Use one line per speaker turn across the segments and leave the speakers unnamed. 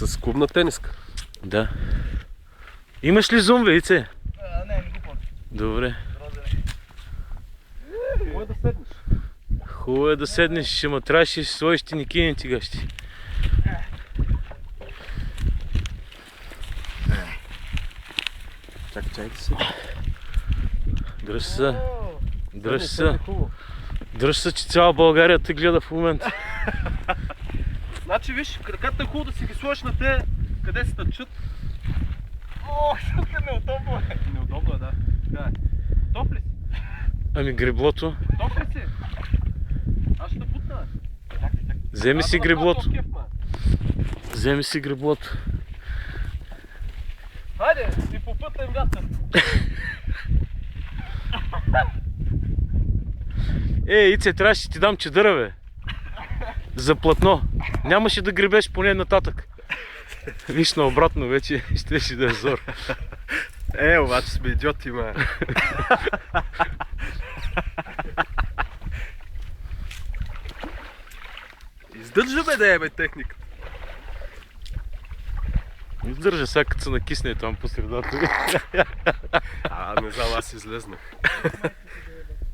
С клубна тениска.
Да. Имаш ли зум, Ице?
Не го помня.
Добре.
Хубаво е да седнеш.
Хубаво е да седнеш, ама трябваше да си сложиш теникини тигащи.
Чакай да се.
Дръж се. Дръж се. Дръж се, че цяла България те гледа в момента.
Значи виж, краката е хубаво да си ги сложиш на те, къде се тъчат.
О, защото е неудобно е.
Неудобно е, да. Така е. Топ ли си?
Ами греблото.
Топ ли си? Аз ще бутна.
Вземи си греблото. Вземи си греблото.
Хайде, и по пътя им вятър.
Ице, трябваше да ти дам чедъра, бе. За платно. Нямаше да гребеш поне нататък. Виж, наобратно вече щеше да е зор.
Обаче сме идиоти, ма. Издържа бе техниката.
Издържа сега, като се накисне там по средата.
Не знам, аз излезнах.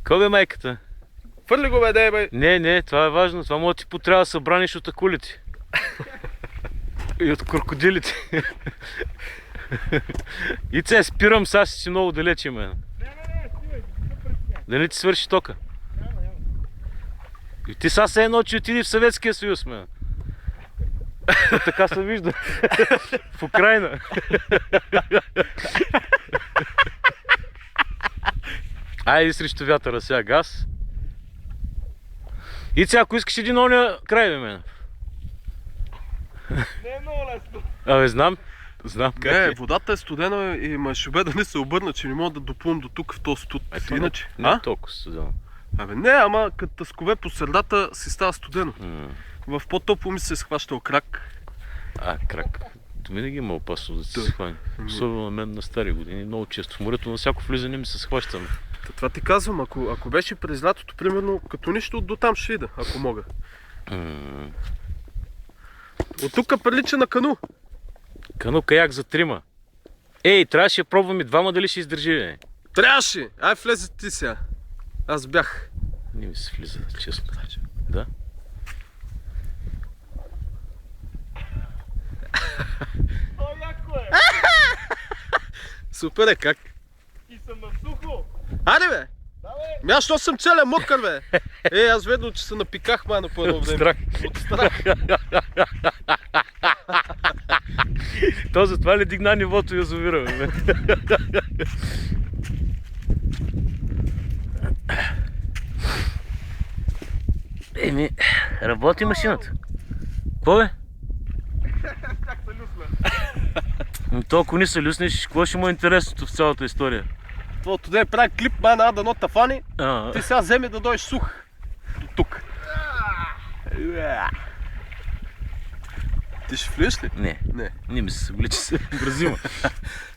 Кой бе майката?
Фърли го бе.
Не, това е важно. Това може да ти потрябва да събраниш от акулите. И от крокодилите. Ице, спирам, сега си много далече, мен.
Не,
Да не ти свърши тока?
Няма.
И ти сега се едно, че отиди в Съветския съюз, мен. Така се вижда. В Украйна. Айде срещу вятъра сега, газ. Ице, ако искаш един оня край, бе, мен.
Не е много лесно.
Абе, знам как е.
Водата е студена и ще бе да не се обърна, че не мога да доплувам до тук в този студ. Иначе.
Не е толкова студено.
Не, ама като тъскове по средата си става студено. В по-топло ми се е схващал крак.
Крак. Винаги има опасно да се схване. Особено на мен на стари години. Много често в морето на всяко влизане ми се схващам.
Това ти казвам, ако беше през лятото, примерно, като нищо, до там ще ида, ако мога. От тук прилича на кану.
Кану каяк за трима. Трябваше да пробваме двама, дали ще издържи, бе.
Трябваше! Влезе ти сега. Аз бях.
Не ми се влиза, честно. Да?
Яко е.
Супер е, как?
И съм на сухо.
Айде бе!
Да, бе.
Аз що съм целен мокър, бе! Аз ведно, че се напиках мана по едно време.
Страх.
От страх.
То затова ли дигна нивото и язовира, бе? Работи машината. Какво бе?
Как се люсна.
То ако не се люснеш, какво ще му е интересното в цялата история?
Това туди прави клип, мана, дано тафани. Ти сега вземи да дойдеш сух. До тук. Ти ще влиш ли?
Не. Не ми се съблича, се бразима.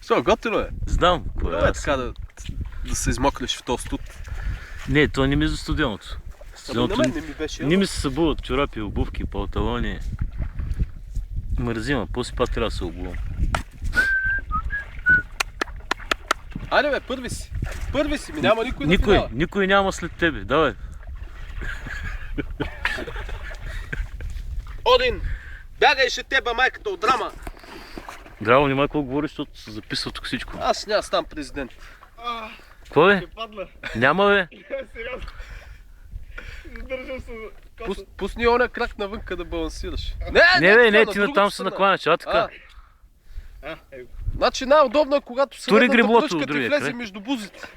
Що, готино е?
Знам.
Много е така да се измокнеш в този студ.
Не, то не ми е за студеното.
На мен не ми беше.
Не ми се събуват чорапи, обувки, панталони. Мързима, после пак трябва да се обувам.
Айде бе, първи си. Първи си, ми няма никой на финала.
Никой няма след тебе, давай.
Один! Бягай, ще теба майката от драма!
Драго, внимай какво говориш, защото се записва тук всичко.
Аз няма стам президент.
Какво бе?
Ще падна.
Няма бе.
Сериозно. Задържам се.
Пусни оня крак навънка да балансираш.
Не, ти натам се накланяш, така.
Значи най-удобно е, когато средната пръчка ти влезе между бузите.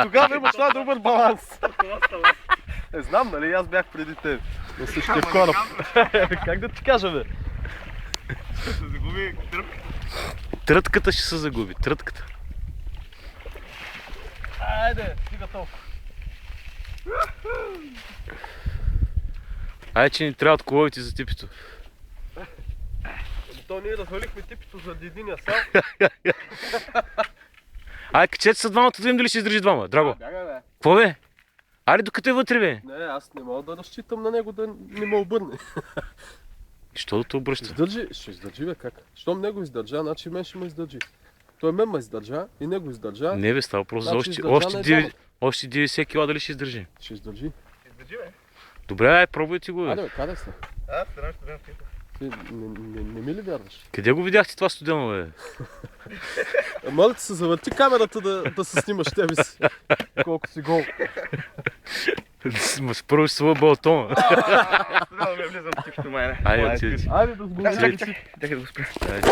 Тогава имаш най-добър баланс. Знам, нали? Аз бях преди теб. На същия кораб. Как да ти кажа, бе?
Ще се загуби тръпката.
Трътката ще се загуби, трътката.
Айде, стига толкова.
Айде, че ни трябват коловите за типито.
То ние развалихме типито за единия сал.
Айде, качете са двамата, да видим дали ще издържи двама. Драго.
Бягай, бе.
Какво бе? Айде докато е вътре, бе.
Не, аз не мога да разчитам на него да не ме обърне.
Що да те обръща?
Издържи, ще издържи, бе, как? Щом него издържа, значи мен ще ме издържи. Той мен ме издържа и него издържа,
Не бе, става просто за
Значи
още,
издържа
още,
на
9,
двамата.
още 90 кила дали ще издържи.
ще издържи.
Издържи, бе.
Добре, ай, пробвайте го.
Айде
Бе.
бе, къде сте?
Аз трябва ще дам пита.
Ти не ми ли вярваш?
Къде го видяхте това студено, бе?
Моля ти се, завърти камерата да се снимаш тебе си. Колко си гол.
Първо ще своя балатон.
Трябва да ме влизам тихо до мене.
Айде, отиди.
Айде да сгубим.
Чакай да го спра.
Айде.